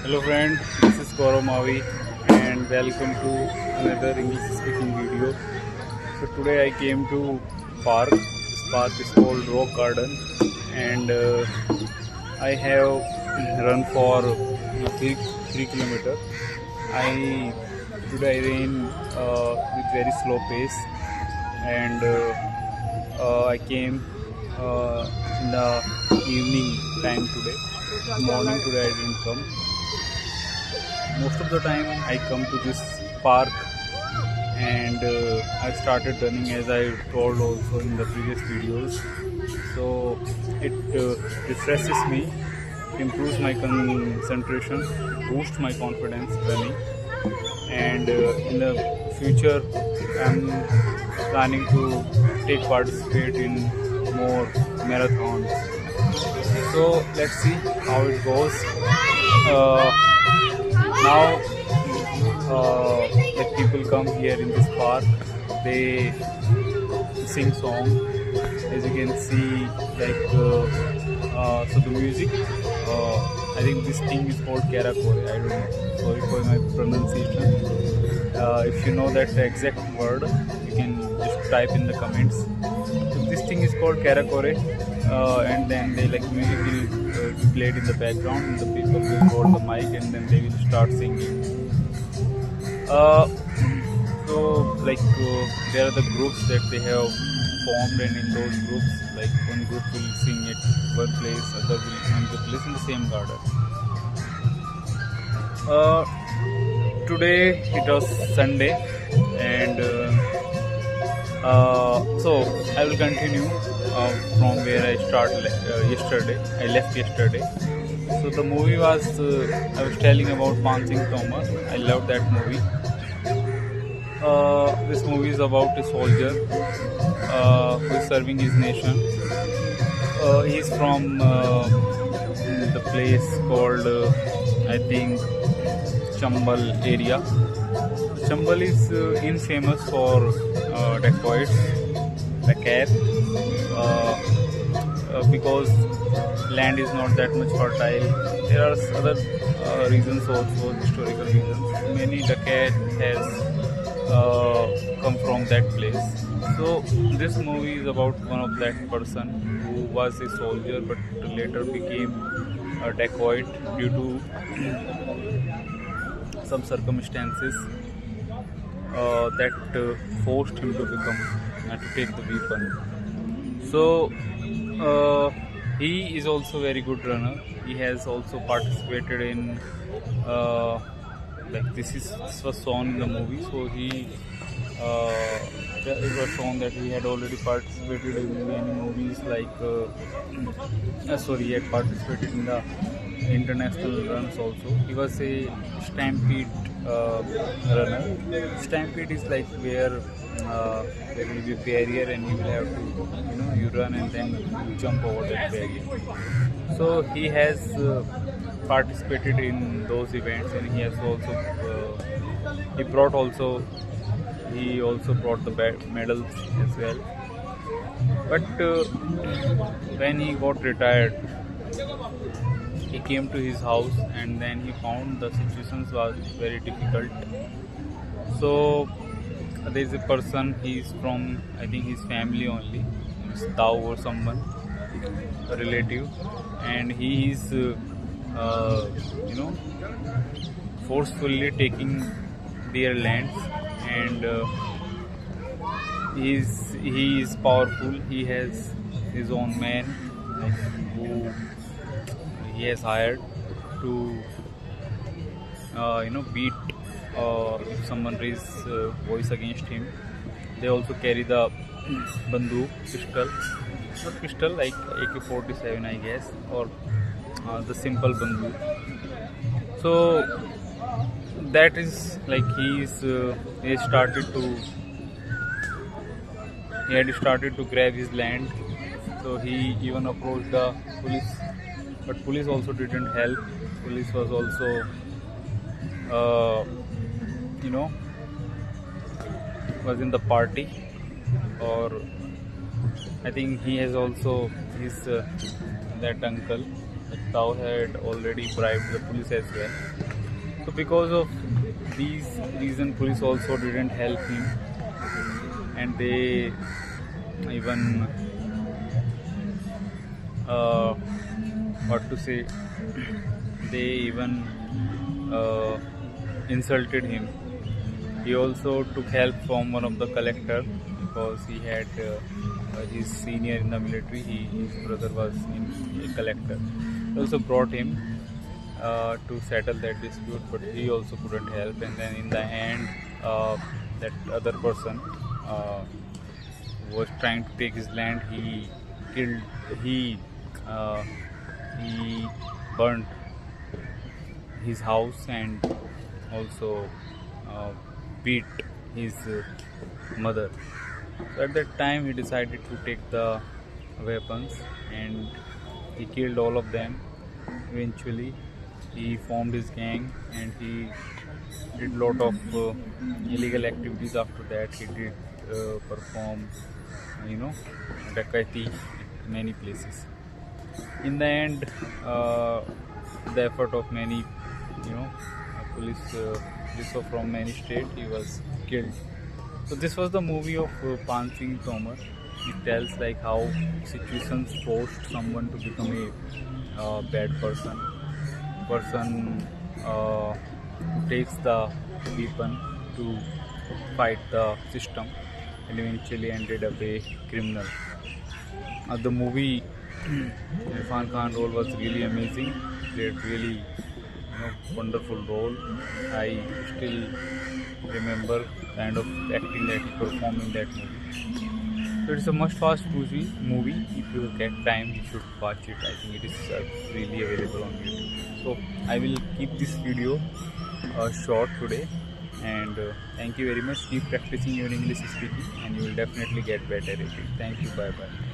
Hello friend, this is Gaurav Mavi and welcome to another English speaking video. So today I came to park. This park is called Rock Garden and I have run for 3 kilometers. I today I ran with very slow pace and I came in the evening time today. Morning today I didn't come. Most of the time I come to this park and I started running as I told also in the previous videos. So it refreshes me, improves my concentration, boosts my confidence running, and in the future I'm planning to take participate in more marathons. So let's see how it goes. Now like people come here in this park, they sing song. As you can see, like so the music. I think this thing is called Karakore. I don't know. Sorry for my pronunciation. If you know that exact word, you can just type in the comments. So this thing is called Karakore, and then they like music will be played in the background, and the people will hold the mic, and then they will start singing. So like there are the groups that they have formed, and in those groups, like one group will sing at one place, other will another place in the same garden. Today it was Sunday, and so I will continue from where I started yesterday. I left yesterday. So the movie was I was telling about Pansing Tomar. I love that movie. This movie is about a soldier who is serving his nation. He is from the place called I think Chambal area. Chambal is infamous for dacoits, because land is not that much fertile. There are other reasons also, historical reasons. Many dacoit has come from that place. So this movie is about one of that person who was a soldier but later became a dacoit due to some circumstances that forced him to become to take the weapon. So he is also very good runner. He has also participated in like this was shown in the movie. So he it was shown that he had already participated in many movies like he had participated in the international runs also. He was a stampede runner. Stampede is like where there will be a barrier and you will have to you run and then you jump over that barrier. So he has participated in those events, and he has also he also brought the medals as well. But when he got retired, he came to his house and then he found the situations was very difficult. So there is a person, he is from I think his family only, it's Tao or someone, a relative, and he is forcefully taking their lands, and he is powerful. He has his own man, like, who he has hired to beat if someone raise voice against him. They also carry the banduk, not pistol, like AK-47 I guess, or the simple banduk. So that is like he had started to grab his land. So he even approached the police, but police also didn't help. Police was also was in the party, or I think he has also his that uncle Tao had already bribed the police as well. So because of these reason, police also didn't help him, and they even what to say, they even insulted him. He also took help from one of the collector because he had his senior in the military. His brother was a collector. He also brought him to settle that dispute, but he also couldn't help. And then in the end, that other person was trying to take his land. He killed. He burnt his house and also beat his mother. So at that time he decided to take the weapons and he killed all of them. Eventually he formed his gang and he did lot of illegal activities. After that he did perform dakati at many places. In the end, the effort of many police from many states, he was killed. So this was the movie of Pan Singh Tomar. It tells like how situations forced someone to become a bad person who takes the weapon to fight the system and eventually ended up a criminal. The movie Irfan Khan role was really amazing. Played really wonderful role. I still remember kind of acting that he performed in that movie. So it's a must-watch movie. If you get time, you should watch it. I think it is really available on YouTube. So I will keep this video short today. And thank you very much. Keep practicing your English speaking, and you will definitely get better at it. Thank you. Bye bye.